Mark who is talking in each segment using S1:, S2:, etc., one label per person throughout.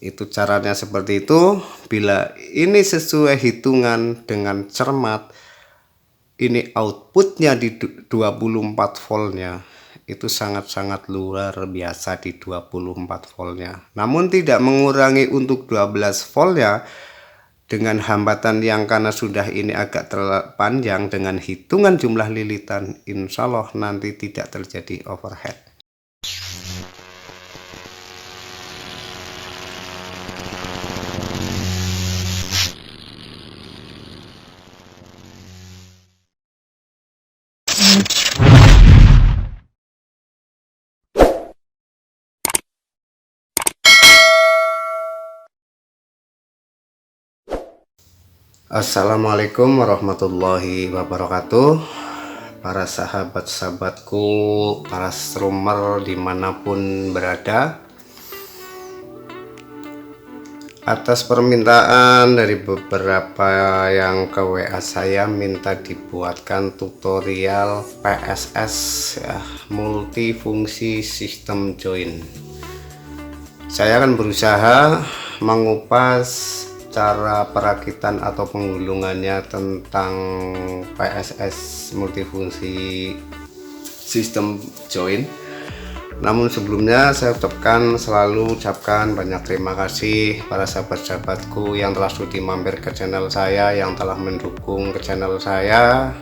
S1: Itu caranya seperti itu. Bila ini sesuai hitungan dengan cermat, ini outputnya di 24 voltnya, itu sangat-sangat luar biasa di 24 voltnya. Namun tidak mengurangi untuk 12 voltnya. Dengan hambatan yang karena sudah ini agak terlalu panjang, dengan hitungan jumlah lilitan, insya Allah nanti tidak terjadi overhead. Assalamualaikum warahmatullahi wabarakatuh. Para sahabat-sahabatku, para streamer dimanapun berada, atas permintaan dari beberapa yang ke WA saya minta dibuatkan tutorial PSS ya, multifungsi sistem join. Saya akan berusaha mengupas cara perakitan atau penggulungannya tentang PSS multifungsi sistem join. Namun sebelumnya saya selalu ucapkan banyak terima kasih para sahabat-sahabatku yang telah sudi mampir ke channel saya, yang telah mendukung ke channel saya.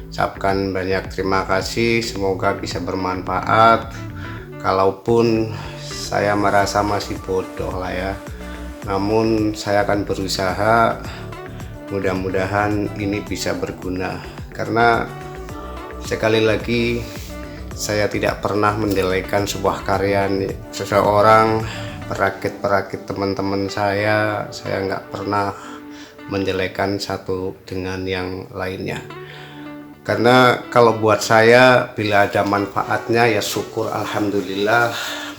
S1: Ucapkan banyak terima kasih, semoga bisa bermanfaat. Kalaupun saya merasa masih bodoh lah ya, namun saya akan berusaha, mudah-mudahan ini bisa berguna. Karena sekali lagi, saya tidak pernah menjelekan sebuah karya seseorang, perakit-perakit teman-teman saya nggak pernah menjelekan satu dengan yang lainnya. Karena kalau buat saya, bila ada manfaatnya ya syukur, alhamdulillah.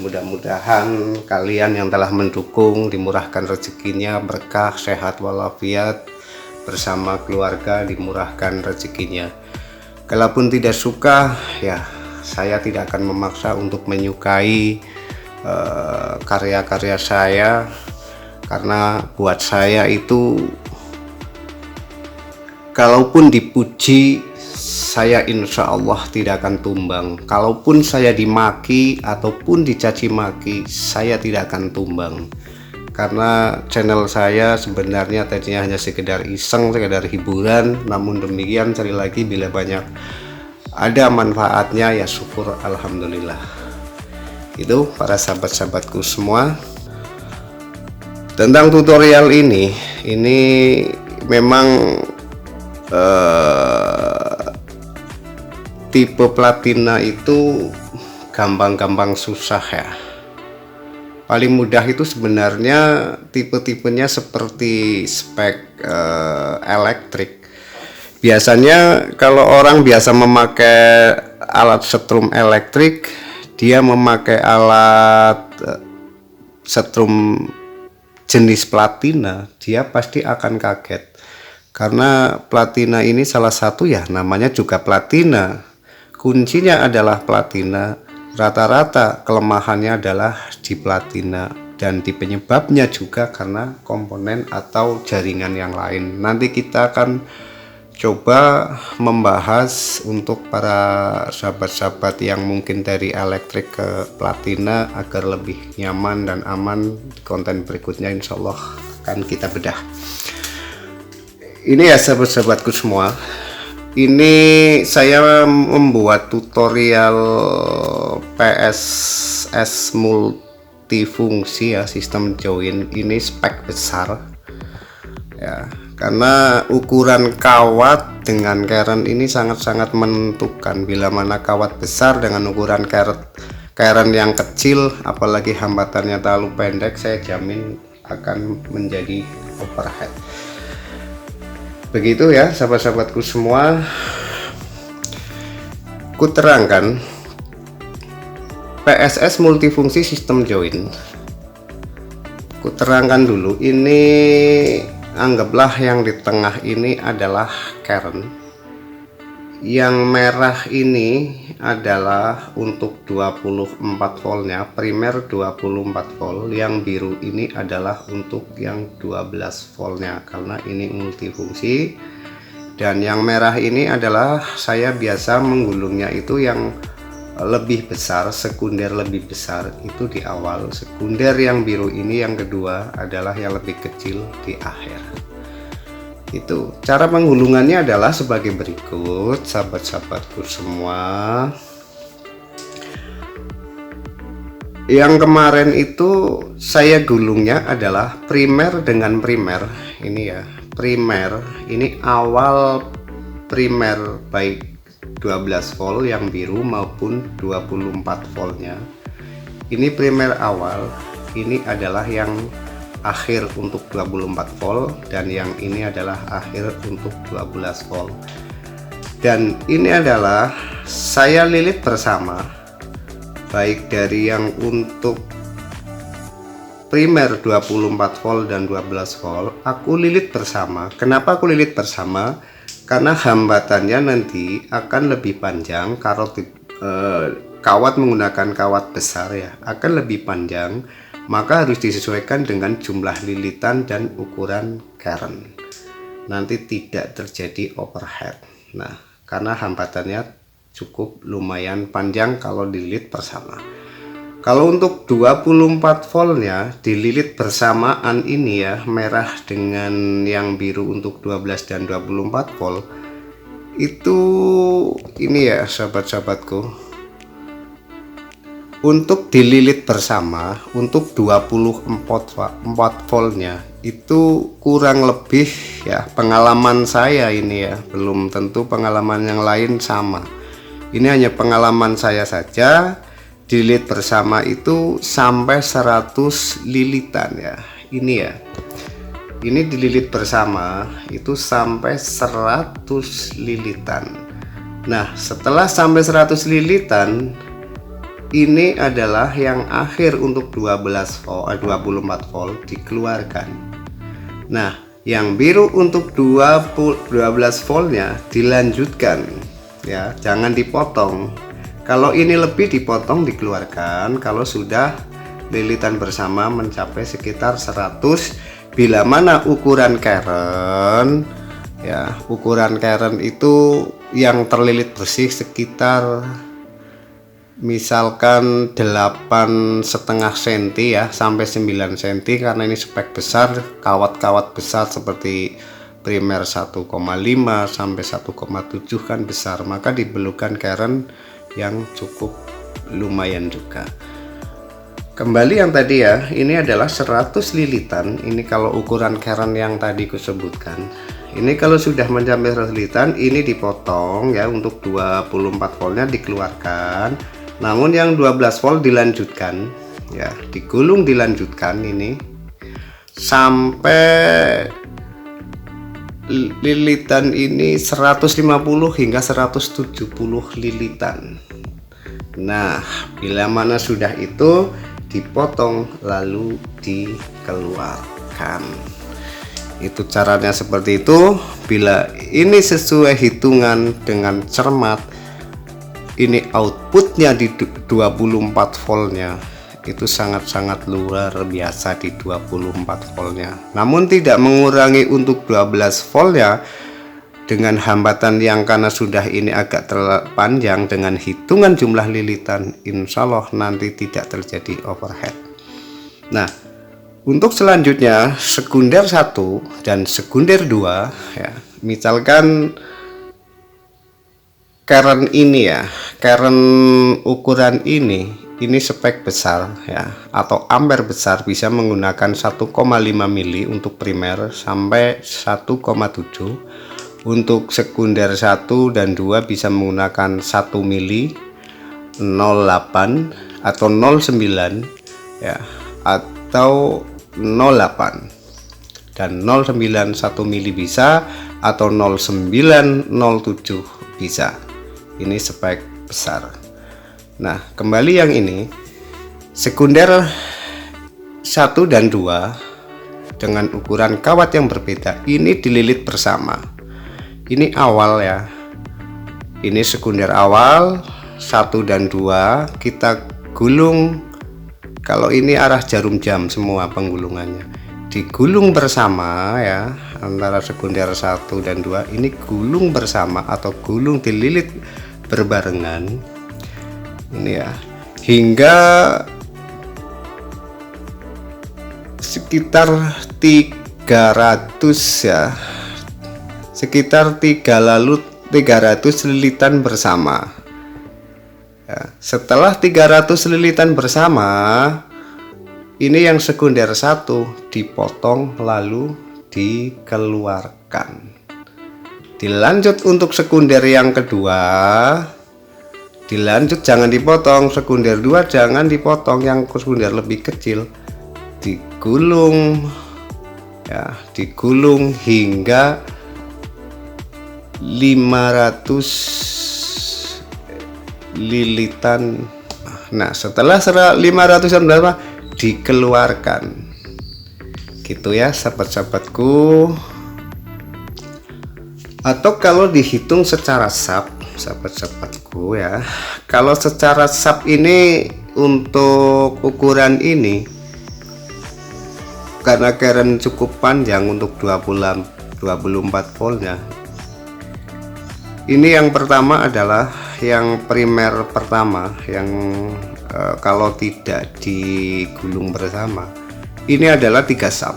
S1: Mudah-mudahan kalian yang telah mendukung dimurahkan rezekinya, berkah, sehat walafiat, bersama keluarga dimurahkan rezekinya. Kalaupun tidak suka ya saya tidak akan memaksa untuk menyukai karya-karya saya, karena buat saya itu kalaupun dipuji, saya insya Allah tidak akan tumbang. Kalaupun saya dimaki ataupun dicaci maki, saya tidak akan tumbang. Karena channel saya sebenarnya tadinya hanya sekedar iseng, sekedar hiburan. Namun demikian, sekali lagi, bila banyak ada manfaatnya ya syukur, alhamdulillah. Itu para sahabat-sahabatku semua. Tentang tutorial ini memang tipe platina itu gampang-gampang susah ya. Paling mudah itu sebenarnya tipe-tipenya seperti spek elektrik. Biasanya kalau orang biasa memakai alat setrum elektrik, dia memakai alat setrum jenis platina, dia pasti akan kaget. Karena platina ini salah satu ya, namanya juga platina. Kuncinya adalah platina, rata-rata kelemahannya adalah di platina, dan di penyebabnya juga karena komponen atau jaringan yang lain. Nanti kita akan coba membahas untuk para sahabat-sahabat yang mungkin dari elektrik ke platina agar lebih nyaman dan aman. Konten berikutnya insya Allah akan kita bedah. Ini ya sahabat-sahabatku semua, ini saya membuat tutorial PSS multifungsi ya, sistem join. Ini spek besar ya, karena ukuran kawat dengan keren ini sangat-sangat menentukan. Bila mana kawat besar dengan ukuran keren yang kecil, apalagi hambatannya terlalu pendek, saya jamin akan menjadi overhead. Begitu ya sahabat-sahabatku semua, ku terangkan PSS multifungsi sistem join. Ku terangkan dulu, ini anggaplah yang di tengah ini adalah keren. Yang merah ini adalah untuk 24 voltnya, primer 24 volt. Yang biru ini adalah untuk yang 12 voltnya karena ini multifungsi. Dan yang merah ini adalah saya biasa menggulungnya itu yang lebih besar, sekunder lebih besar itu di awal, sekunder yang biru ini yang kedua adalah yang lebih kecil di akhir. Itu cara penggulungannya adalah sebagai berikut, sahabat-sahabatku semua. Yang kemarin itu saya gulungnya adalah primer dengan primer ini ya, primer ini awal primer baik 12 volt yang biru maupun 24 voltnya. Ini primer awal, ini adalah yang akhir untuk 24 volt dan yang ini adalah akhir untuk 12 volt. Dan ini adalah saya lilit bersama, baik dari yang untuk primer 24 volt dan 12 volt aku lilit bersama. Kenapa aku lilit bersama? Karena hambatannya nanti akan lebih panjang kalau kawat menggunakan kawat besar ya, akan lebih panjang, maka harus disesuaikan dengan jumlah lilitan dan ukuran keren. Nanti tidak terjadi overhead. Nah, karena hambatannya cukup lumayan panjang kalau dililit bersama. Kalau untuk 24 voltnya dililit bersamaan ini ya, merah dengan yang biru untuk 12 dan 24 volt itu ini ya sahabat-sahabatku, untuk dililit bersama untuk 24 voltnya itu kurang lebih ya, pengalaman saya ini ya, belum tentu pengalaman yang lain sama. Ini hanya pengalaman saya saja, dililit bersama itu sampai 100 lilitan ya. Ini ya, ini dililit bersama itu sampai 100 lilitan. Nah, setelah sampai 100 lilitan, ini adalah yang akhir untuk 24 volt dikeluarkan. Nah, yang biru untuk 12 voltnya dilanjutkan ya, jangan dipotong. Kalau ini lebih dipotong dikeluarkan kalau sudah lilitan bersama mencapai sekitar 100. Bila mana ukuran keren ya, ukuran keren itu yang terlilit bersih sekitar misalkan 8,5 cm ya sampai 9 cm, karena ini spek besar, kawat-kawat besar seperti primer 1,5 sampai 1,7 kan besar, maka diperlukan keren yang cukup lumayan juga. Kembali yang tadi ya, ini adalah 100 lilitan. Ini kalau ukuran keren yang tadi kusebutkan. Ini kalau sudah mencapai 100 lilitan, ini dipotong ya, untuk 24 voltnya dikeluarkan. Namun yang 12 volt dilanjutkan ya, digulung dilanjutkan ini sampai lilitan ini 150 hingga 170 lilitan. Nah, bila mana sudah itu dipotong lalu dikeluarkan. Itu caranya seperti itu. Bila ini sesuai hitungan dengan cermat, ini outputnya di 24 voltnya itu sangat-sangat luar biasa di 24 voltnya, namun tidak mengurangi untuk 12 voltnya. Dengan hambatan yang karena sudah ini agak terpanjang dengan hitungan jumlah lilitan, insya Allah nanti tidak terjadi overhead. Nah, untuk selanjutnya sekunder 1 dan sekunder 2 ya, misalkan keren ini ya, keren ukuran ini spek besar ya, atau ampere besar, bisa menggunakan 1,5 mili untuk primer sampai 1,7. Untuk sekunder 1 dan 2 bisa menggunakan 1 mili, 0,8 atau 0,9 ya, atau 0,8 dan 0,9 1 mili bisa, atau 0,9 0,7 bisa. Ini spek besar. Nah, kembali yang ini sekunder 1 dan 2 dengan ukuran kawat yang berbeda, ini dililit bersama. Ini awal ya, Ini sekunder awal 1 dan 2 kita gulung. Kalau ini arah jarum jam semua penggulungannya digulung bersama ya, antara sekunder 1 dan 2 ini gulung bersama atau gulung dililit berbarengan ini ya, hingga sekitar 300 ya, sekitar 300 lilitan bersama ya. Setelah 300 lilitan bersama, ini yang sekunder 1 dipotong lalu dikeluarkan. Dilanjut untuk sekunder yang kedua, dilanjut jangan dipotong. Sekunder 2 jangan dipotong, yang sekunder lebih kecil digulung ya, digulung hingga 500 lilitan. Nah, setelah 500 berapa dikeluarkan gitu ya sahabat-sahabatku. Atau kalau dihitung secara sub sahabat-sahabatku ya, kalau secara sub ini untuk ukuran ini, karena keren cukup panjang untuk 24 voltnya, ini yang pertama adalah yang primer pertama yang kalau tidak digulung bersama, ini adalah 3 sub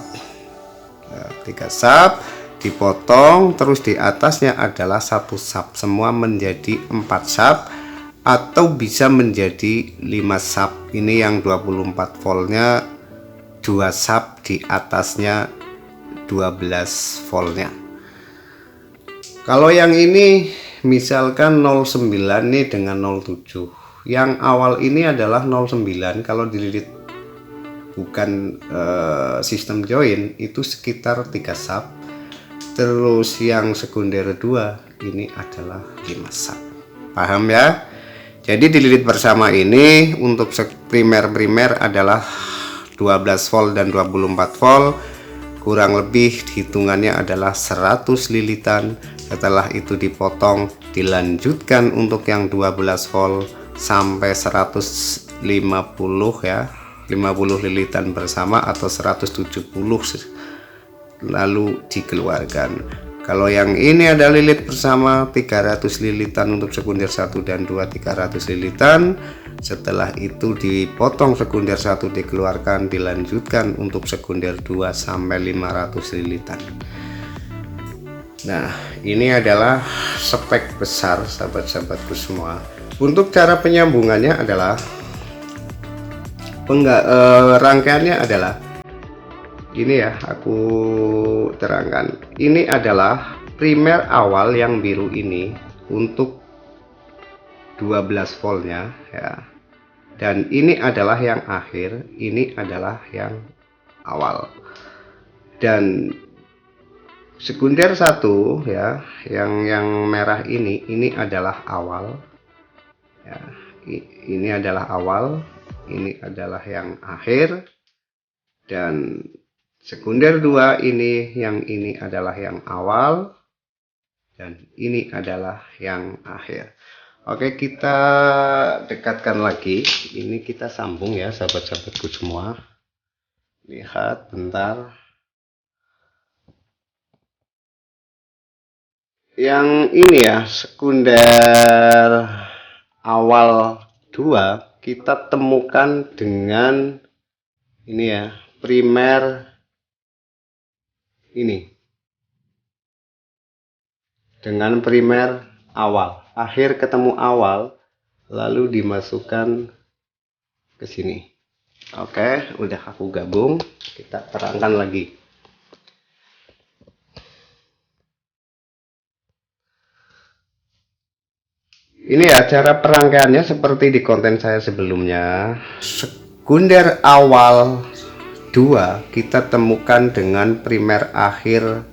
S1: ya, 3 sub dipotong, terus di atasnya adalah 1 sub, semua menjadi 4 sub atau bisa menjadi 5 sub. Ini yang 24 voltnya 2 sub, di atasnya 12 voltnya. Kalau yang ini misalkan 09 nih dengan 07, yang awal ini adalah 09, kalau dililit bukan sistem join itu sekitar 3 sub. Terus yang sekunder 2 ini adalah 5 sub. Paham ya? Jadi dililit bersama ini untuk primer adalah 12 volt dan 24 volt, kurang lebih hitungannya adalah 100 lilitan. Setelah itu dipotong, dilanjutkan untuk yang 12 volt sampai 150 ya, 50 lilitan bersama atau 170, lalu dikeluarkan. Kalau yang ini ada lilit bersama 300 lilitan untuk sekunder 1 dan 2, 300 lilitan. Setelah itu dipotong sekunder 1 dikeluarkan, dilanjutkan untuk sekunder 2 sampai 500 lilitan. Nah, ini adalah spek besar sahabat-sahabatku semua. Untuk cara penyambungannya adalah rangkaiannya adalah ini ya, aku terangkan. Ini adalah primer awal yang biru ini untuk 12 voltnya ya. Dan ini adalah yang akhir, ini adalah yang awal. Dan sekunder 1 ya, yang merah ini adalah awal. Ya, ini adalah awal, ini adalah yang akhir. Dan sekunder 2 ini, yang ini adalah yang awal dan ini adalah yang akhir. Oke, kita dekatkan lagi. Ini kita sambung ya sahabat-sahabatku semua. Lihat bentar. Yang ini ya, sekunder awal 2 kita temukan dengan ini ya, primer ini dengan primer awal, akhir ketemu awal, lalu dimasukkan ke sini. Oke, udah aku gabung, kita terangkan lagi. Ini ya cara perangkaiannya seperti di konten saya sebelumnya. Sekunder awal 2 kita temukan dengan primer akhir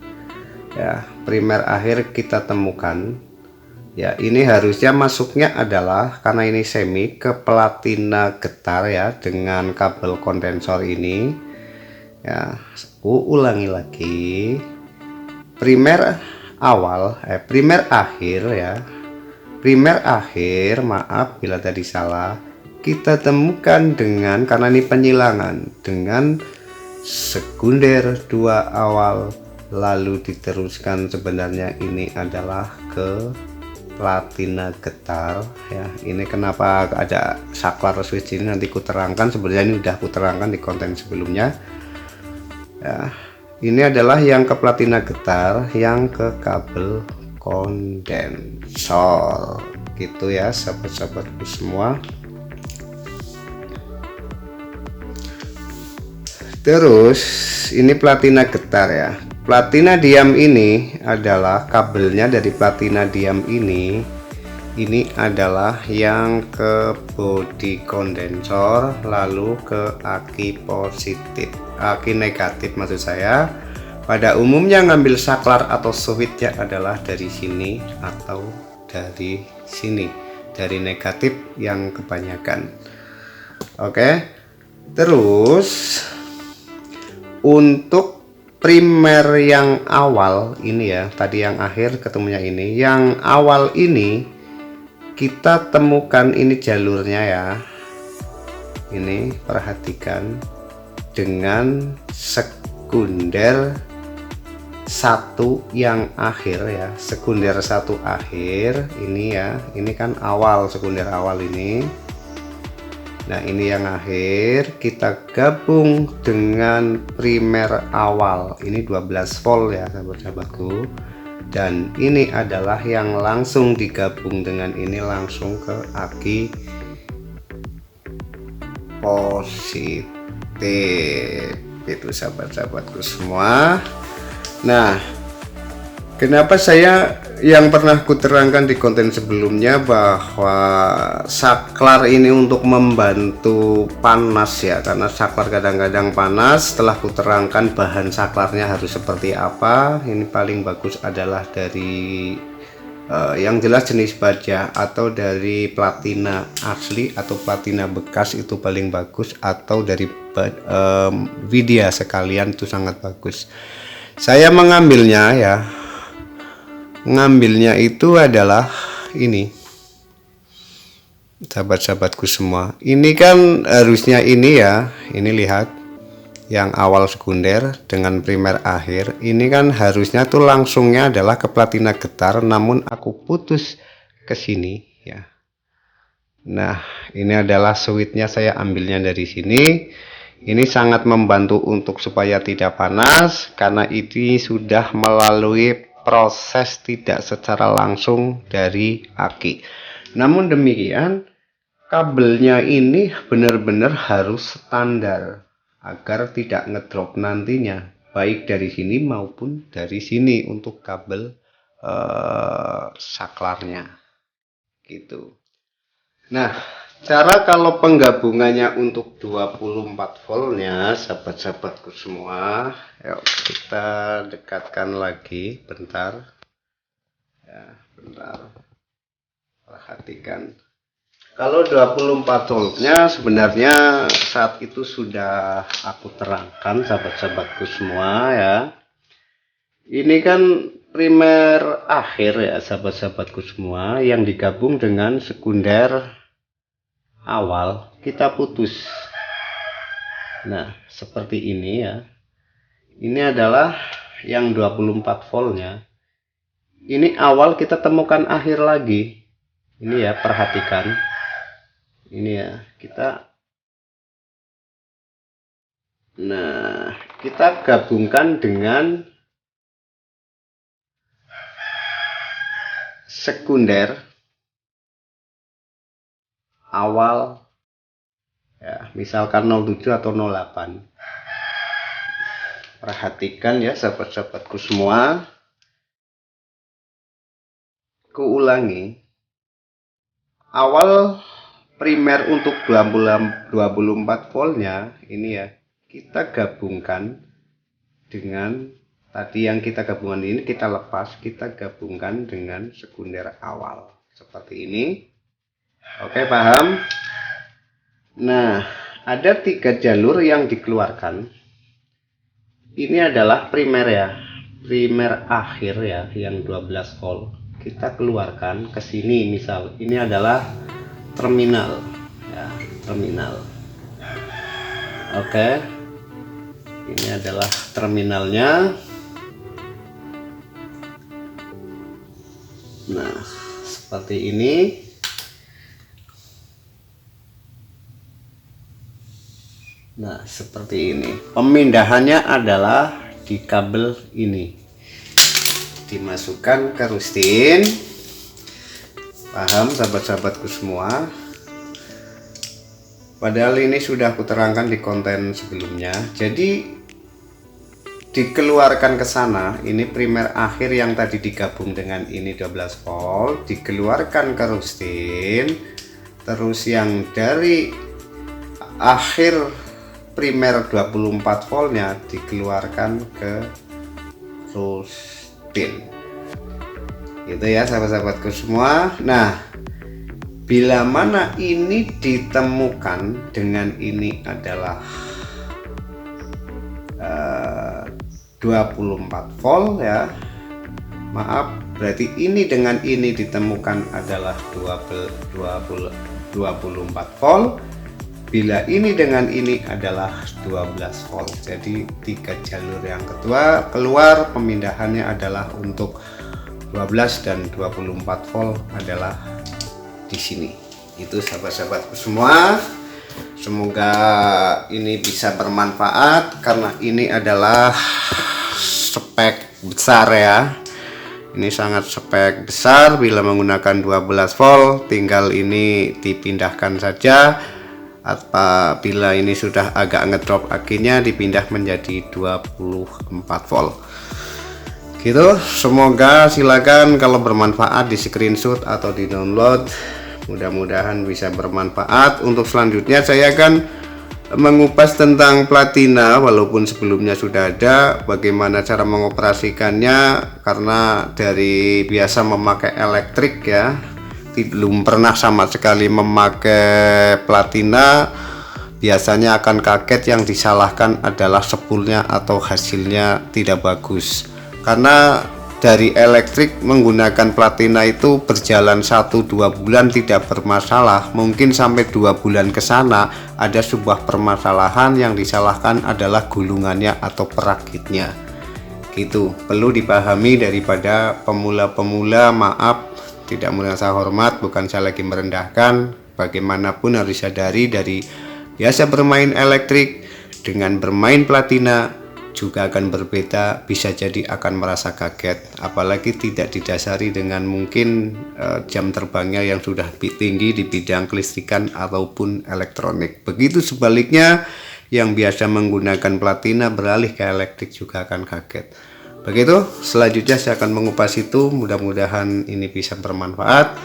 S1: ya, primer akhir kita temukan ya. Ini harusnya masuknya adalah, karena ini semi, ke platina getar ya, dengan kabel kondensor ini ya. Aku ulangi lagi, primer awal primer akhir ya, primer akhir, maaf bila tadi salah, kita temukan dengan, karena ini penyilangan, dengan sekunder 2 awal, lalu diteruskan sebenarnya ini adalah ke platina getar ya. Ini kenapa ada saklar switch ini nanti kuterangkan, sebenarnya ini udah kuterangkan di konten sebelumnya ya. Ini adalah yang ke platina getar, yang ke kabel kondensor gitu ya sahabat-sahabatku semua. Terus ini platina getar ya. Platina diam ini adalah kabelnya dari platina diam ini adalah yang ke bodi kondensor, lalu ke aki positif, aki negatif maksud saya. Pada umumnya ngambil saklar atau switchnya adalah dari sini atau dari sini, dari negatif yang kebanyakan. Oke, terus untuk primer yang awal ini ya, tadi yang akhir ketemunya ini, yang awal ini kita temukan ini jalurnya ya. Ini perhatikan dengan sekunder 1 yang akhir ya, sekunder 1 akhir ini ya. Ini kan awal, sekunder awal ini. Nah ini yang akhir, kita gabung dengan primer awal, ini 12 volt ya sahabat-sahabatku, dan ini adalah yang langsung digabung dengan ini langsung ke aki positif itu sahabat-sahabatku semua. Nah kenapa saya yang pernah kuterangkan di konten sebelumnya bahwa saklar ini untuk membantu panas ya, karena saklar kadang-kadang panas. Setelah kuterangkan bahan saklarnya harus seperti apa, ini paling bagus adalah dari yang jelas jenis baja atau dari platina asli atau platina bekas itu paling bagus, atau dari Widya sekalian itu sangat bagus. Saya mengambilnya ya, ngambilnya itu adalah ini sahabat-sahabatku semua. Ini kan harusnya ini ya, ini lihat yang awal sekunder dengan primer akhir, ini kan harusnya tuh langsungnya adalah ke platina getar, namun aku putus ke sini ya. Nah ini adalah switchnya, saya ambilnya dari sini. Ini sangat membantu untuk supaya tidak panas, karena ini sudah melalui proses tidak secara langsung dari aki. Namun demikian kabelnya ini benar-benar harus standar agar tidak ngedrop nantinya, baik dari sini maupun dari sini untuk kabel saklarnya gitu. Nah cara kalau penggabungannya untuk 24 voltnya sahabat-sahabatku semua, yuk kita dekatkan lagi bentar ya, bentar, perhatikan. Kalau 24 voltnya sebenarnya saat itu sudah aku terangkan sahabat-sahabatku semua ya. Ini kan primer akhir ya sahabat-sahabatku semua, yang digabung dengan sekunder awal kita putus. Nah seperti ini ya, ini adalah yang 24 voltnya. Ini awal kita temukan akhir lagi. Ini ya, perhatikan ini ya, kita nah kita gabungkan dengan sekunder awal ya, misalkan 07 atau 08. Perhatikan ya sahabat-sahabatku semua, kuulangi, awal primer untuk 24 voltnya ini ya, kita gabungkan dengan tadi yang kita gabungan ini, kita lepas, kita gabungkan dengan sekunder awal seperti ini. Oke, paham? Nah, ada 3 jalur yang dikeluarkan. Ini adalah primer ya, primer akhir ya, yang 12 volt. kita keluarkan ke sini. Misal ini adalah terminal ya, terminal. Oke, ini adalah terminalnya. Nah, seperti ini. Nah, seperti ini. Pemindahannya adalah di kabel ini. Dimasukkan ke rustin. Paham sahabat-sahabatku semua? Padahal ini sudah aku terangkan di konten sebelumnya. Jadi dikeluarkan ke sana, ini primer akhir yang tadi digabung dengan ini 12 volt, dikeluarkan ke rustin. Terus yang dari akhir primer 24 voltnya dikeluarkan ke rustin. Gitu ya sahabat-sahabatku semua. Nah, bila mana ini ditemukan dengan ini adalah 24 volt ya. Maaf, berarti ini dengan ini ditemukan adalah 24 volt. Bila ini dengan ini adalah 12 volt. Jadi 3 jalur yang kedua keluar, pemindahannya adalah untuk 12 dan 24 volt adalah di sini. Itu sahabat-sahabatku semua. Semoga ini bisa bermanfaat karena ini adalah spek besar ya. Ini sangat spek besar. Bila menggunakan 12 volt, tinggal ini dipindahkan saja. Apabila ini sudah agak ngedrop akinya, dipindah menjadi 24 volt. Gitu. Semoga silakan kalau bermanfaat di screenshot atau di download. Mudah-mudahan bisa bermanfaat. Untuk selanjutnya saya akan mengupas tentang platina, walaupun sebelumnya sudah ada bagaimana cara mengoperasikannya, karena dari biasa memakai elektrik ya, belum pernah sama sekali memakai platina. Biasanya akan kaget, yang disalahkan adalah spoolnya atau hasilnya tidak bagus. Karena dari elektrik menggunakan platina itu berjalan 1-2 bulan tidak bermasalah, mungkin sampai 2 bulan ke sana ada sebuah permasalahan, yang disalahkan adalah gulungannya atau perakitnya. Gitu, perlu dipahami daripada pemula-pemula. Maaf, tidak merasa hormat, bukan saya lagi merendahkan. Bagaimanapun harus sadari, dari biasa bermain elektrik dengan bermain platina juga akan berbeda. Bisa jadi akan merasa kaget, apalagi tidak didasari dengan mungkin jam terbangnya yang sudah tinggi di bidang kelistrikan ataupun elektronik. Begitu sebaliknya, yang biasa menggunakan platina beralih ke elektrik juga akan kaget. Begitu, selanjutnya saya akan mengupas itu. Mudah-mudahan ini bisa bermanfaat.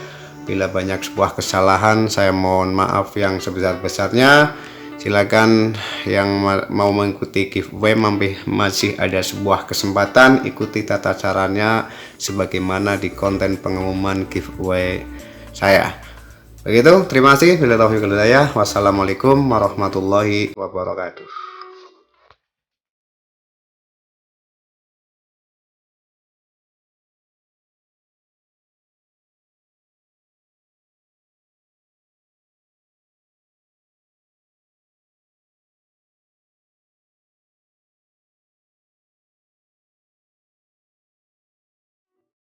S1: Bila banyak sebuah kesalahan, saya mohon maaf yang sebesar-besarnya. Silakan yang mau mengikuti giveaway, masih ada sebuah kesempatan, ikuti tata caranya sebagaimana di konten pengumuman giveaway saya. Begitu, terima kasih. Bila taufiq hidayah. Wassalamualaikum warahmatullahi wabarakatuh.